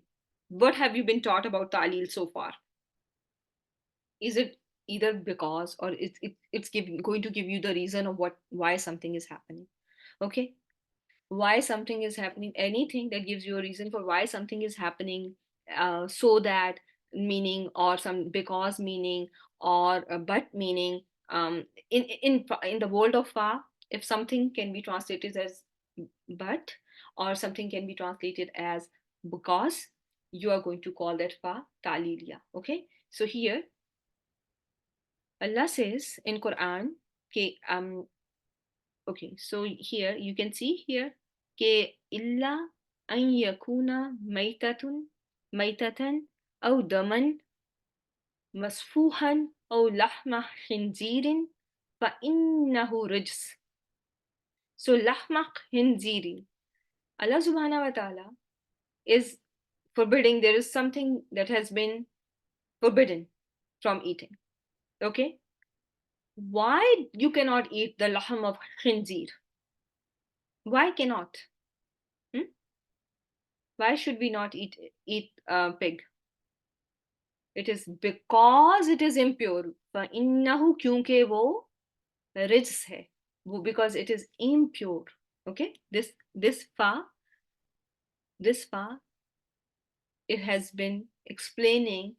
What have you been taught about ta'lil so far? Is it either because, or going to give you the reason of why something is happening? Okay, why something is happening, anything that gives you a reason for why something is happening, so that meaning, or some because meaning, or a but meaning. In the world of fa, if something can be translated as but, or something can be translated as because, you are going to call that fa taliliya. Okay, so here Allah says in Quran, okay, okay, so here you can see here, ke illa an yakuna maitatun, maitatan, aw daman, مسفوحا أو لحم خنزير فإنه رجس. So لحم خنزير, Allah subhanahu wa ta'ala is forbidding, there is something that has been forbidden from eating. Okay? Why you cannot eat the lahm of khinzir? Why cannot? Hmm? Why should we not eat pig? It is because it is impure. فإنه क्योंकि वो रिज्स है, वो because it is impure. Okay, this fa it has been explaining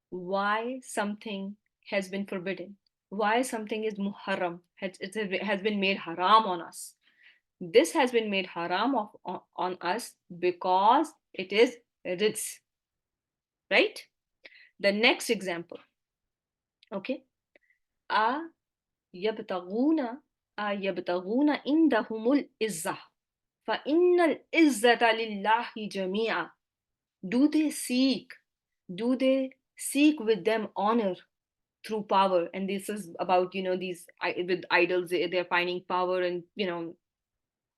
why something has been forbidden, why something is muharram, it has been made haram on us. This has been made haram on us because it is rizq, right? The next example, okay? A yabtaguna indahumul izzah fa innal izzata lillahi jami'a. Do they seek? Do they seek with them honor through power? And this is about, these with idols, they're finding power and,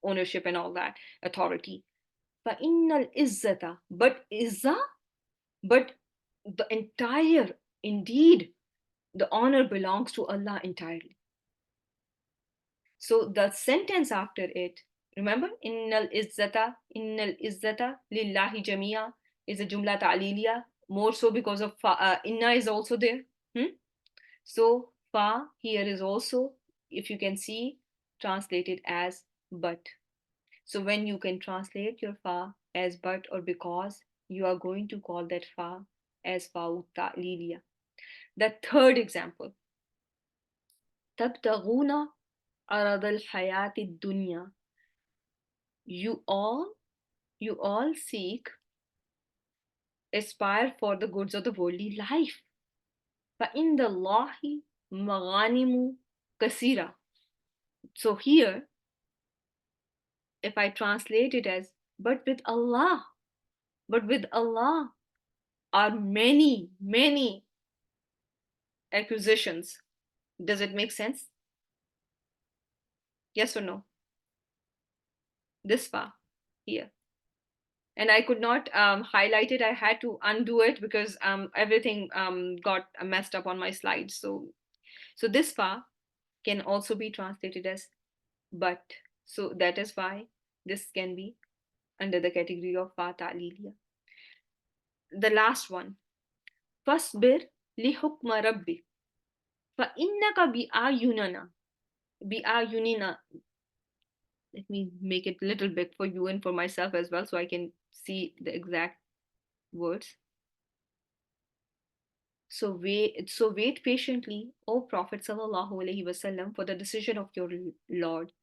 ownership and all that, authority. فَإِنَّ الْإِزَّةَ, but izzah, but the entire, indeed, the honor belongs to Allah entirely. So the sentence after it, remember, innal izzata lillahi jamia is a jumla ta'liliya, more so because of inna is also there. So fa here is also, if you can see, translated as but. So when you can translate your fa as but or because, you are going to call that fa as fa'u ta'liliya. The third example, tabtaghuna arad al-hayati dunya. You all seek, aspire for the goods of the worldly life. فَإِنَّ اللَّهِ مَغَانِمُ كَثِيرًا. So here, if I translate it as, but with Allah are many, many acquisitions. Does it make sense? Yes or no? This far here. And I could not highlight it. I had to undo it because everything got messed up on my slides. So this far can also be translated as but. So that is why this can be under the category of fa ta'liliya. The last one, fasbir li hukma rabbi fa innaka bi ayunina. Let me make it a little bit for you and for myself as well so I can see the exact words. So wait patiently, O Prophet sallallahu alaihi wasallam, for the decision of your Lord.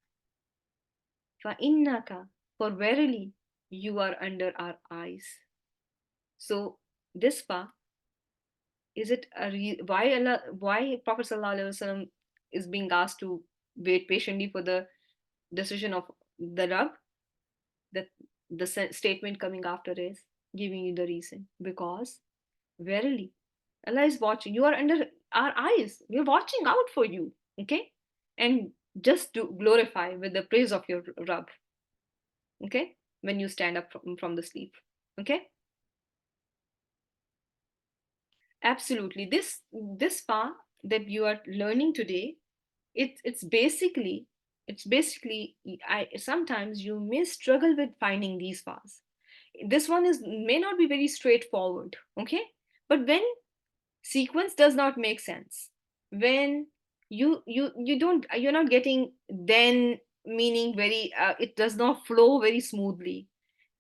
فَإِنَّكَ, for verily you are under our eyes. So this fa, is it why Prophet sallallahu alaihi wasallam is being asked to wait patiently for the decision of the Rabb? The statement coming after is giving you the reason, because verily Allah is watching. You are under our eyes. We're watching out for you. Okay? And just to glorify with the praise of your Rabb. Okay? When you stand up from the sleep. Okay? Absolutely. This fa that you are learning today, it's basically I sometimes you may struggle with finding these fas. This one may not be very straightforward. Okay? But when sequence does not make sense, when you're not getting then meaning very it does not flow very smoothly,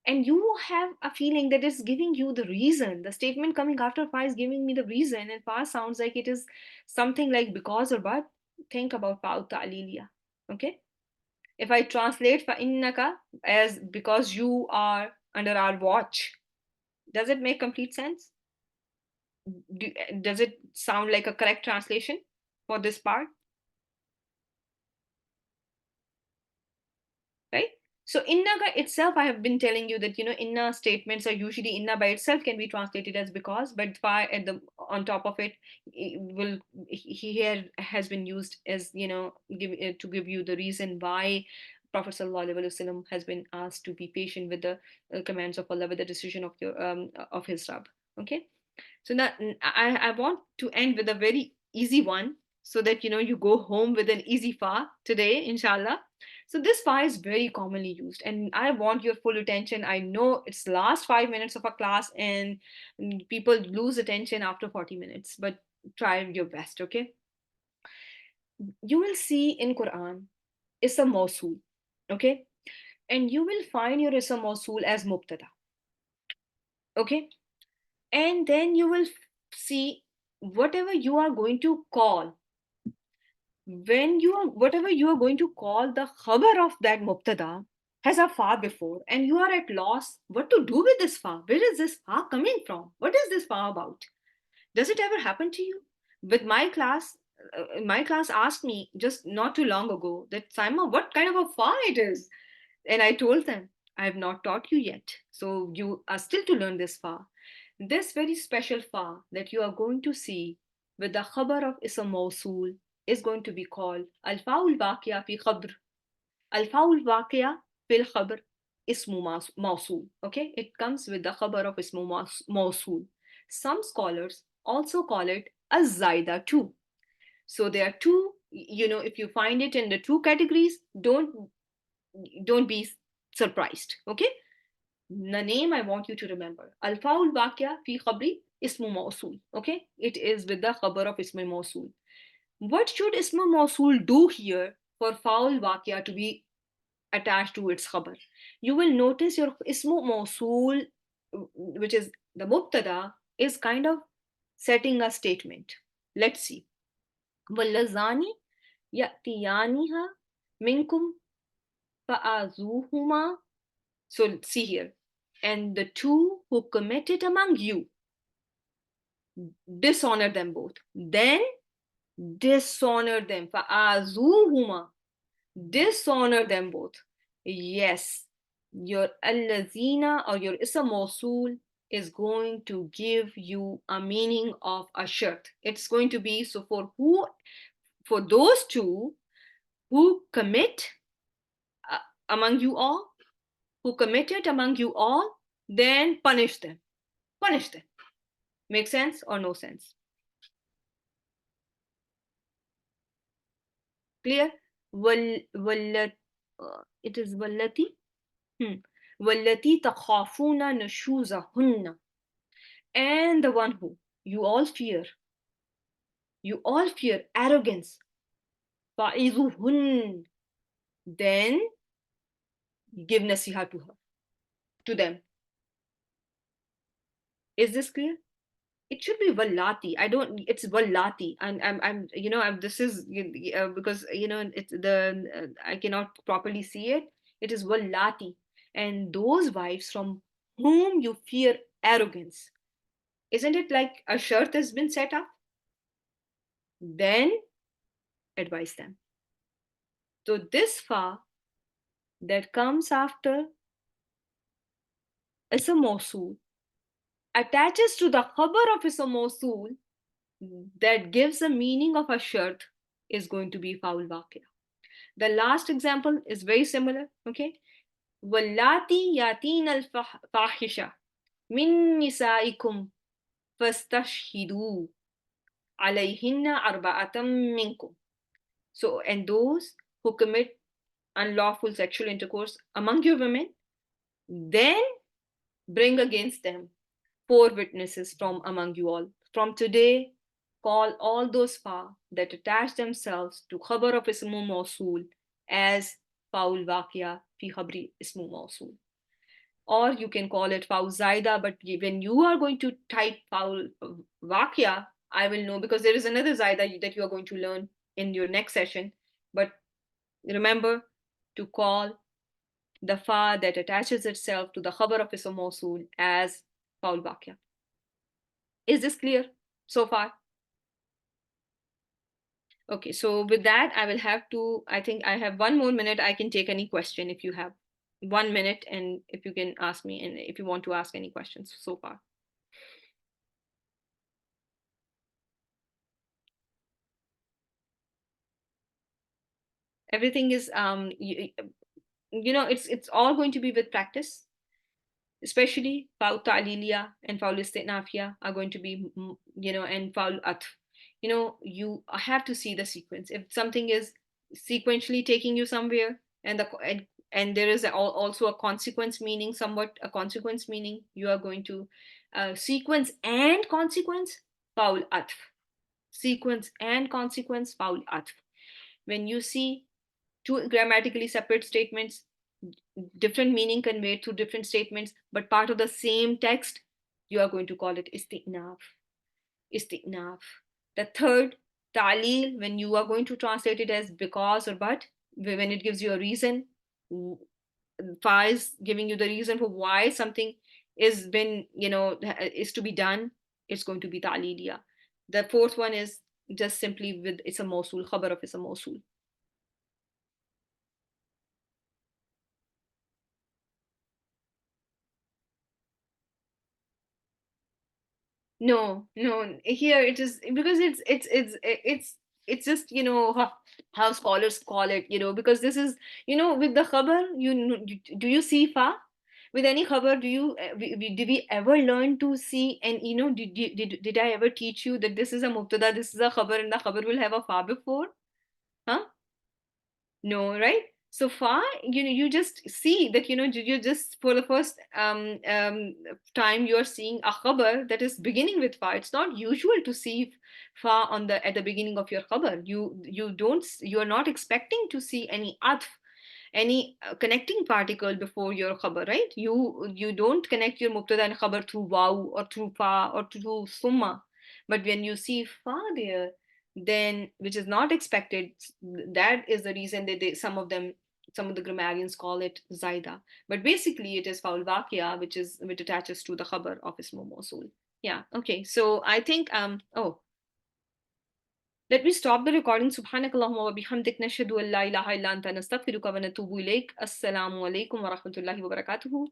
and you have a feeling that it's giving you the reason, the statement coming after fa is giving me the reason, and fa sounds like it is something like because or but, think about fa ta'liliya. Okay, if I translate fa innaka as because you are under our watch, does it make complete sense? Does it sound like a correct translation for this part? Right? So inna itself, I have been telling you that inna statements are usually inna by itself can be translated as because, but fa at the on top of it, will here has been used as to give you the reason why Prophet Sallallahu Alaihi Wasallam has been asked to be patient with the commands of Allah, with the decision of his Rabb. Okay. So now I want to end with a very easy one so that you go home with an easy fa today, inshallah. So this fa is very commonly used, and I want your full attention. I know it's last 5 minutes of a class, and people lose attention after 40 minutes, but try your best, okay? You will see in Quran is a mawsul, okay? And you will find your ism mawsul as mubtada, okay? And then you will see whatever you are going to call, when you are whatever you are going to call the khabar of that mubtada has a fa before, and you are at loss what to do with this fa. Where is this fa coming from? What is this fa about? Does it ever happen to you? With my class asked me just not too long ago that, Saima, what kind of a fa it is? And I told them, I have not taught you yet. So you are still to learn this fa. This very special fa that you are going to see with the khabar of ism mawsul is going to be called al-fa'ul waqiya fi khabr. Al-fa'ul waqiya fil khabr ismu mawsul. Okay, it comes with the khabar of ismu mawsul. Some scholars also call it az-zaida too. So there are two, if you find it in the two categories, don't be surprised. Okay, the name I want you to remember, al-faul waqia fi khabri ismu mawsul. Okay, it is with the khabar of ismu mawsul. What should ismu mawsul do here for faul waqia to be attached to its khabar? You will notice your ismu mawsul, which is the mubtada, is kind of setting a statement. Let's see. Wallazani ya'tiyaniha minkum fa'azuhuma. So see here. And the two who commit it among you, dishonor them both. Then dishonor them. فَآزُوهُمَا. Dishonor them both. Yes, your allazina or your ism mawsul is going to give you a meaning of a shart. It's going to be, so for those two who commit among you all, who committed among you all, then punish them. Punish them. Make sense or no sense? Clear? It is wallati. Wallati takhafuna nushuzahunna. And the one who you all fear arrogance. Fa'izuhun. Then give nasiha to them. Is this clear? It should be wallati. It's wallati. And this is because it's I cannot properly see it. It is wallati. And those wives from whom you fear arrogance. Isn't it like a shart has been set up? Then advise them. So this fa that comes after ism mawsul attaches to the khabar of ism mawsul that gives the meaning of a shart is going to be faul waqia. The last example is very similar. Okay, wallati yatin al fahisha min nisaikum fastashhidu alayhinna arba'atam minkum. So, and those who commit unlawful sexual intercourse among your women, then bring against them 4 witnesses from among you all. From today, call all those fa that attach themselves to khabar of ismu mawsul as faul waqia fi khabri ismu mawsul. Or you can call it faul zaida, but when you are going to type faul waqia, I will know, because there is another zaida that you are going to learn in your next session. But remember to call the fa that attaches itself to the khabar of ism mawsul as faul waqia. Is this clear so far? Okay, so with that, I think I have 1 more minute. I can take any question if you have. 1 minute, and if you can ask me, and if you want to ask any questions so far. Everything is it's all going to be with practice, especially foul ta'liliya and foul istinafia are going to be, and foul atf. You have to see the sequence. If something is sequentially taking you somewhere, and there is also a consequence meaning, somewhat a consequence meaning, you are going to sequence and consequence, foul atf. Sequence and consequence, foul atf. When you see two grammatically separate statements, different meaning conveyed through different statements, but part of the same text, you are going to call it istinaf. Istinaf. The third, ta'lil, when you are going to translate it as because or but, when it gives you a reason, fa is giving you the reason for why something is to be done, it's going to be ta'liliya. The fourth one is just simply with it's a mawsul, khabar of it's a mawsul. No, no. Here it is because it's just how scholars call it. Because this is with the khabar. Do you see fa with any khabar? Do you did we ever learn to see? And did I ever teach you that this is a mubtada, this is a khabar, and the khabar will have a fa before? Huh? No, right? So far, you just see that, you just for the first time you're seeing a khabar that is beginning with fa. It's not usual to see fa at the beginning of your khabar. You are not expecting to see any atf, any connecting particle before your khabar, right? You don't connect your mubtada and khabar through waw or through fa or through summa. But when you see fa there, then which is not expected, that is the reason that some of the grammarians call it zaida. But basically it is faul waqiya, which attaches to the khabar of ismu mawsul. Yeah, okay. So I think let me stop the recording. Subhanakallahumma wa bihamdik, nashhadu an la ilaha illa anta, nastaghfiruka wa natubu ilayk. Assalamu alaikum wa rahmatullahi wa barakatuhu.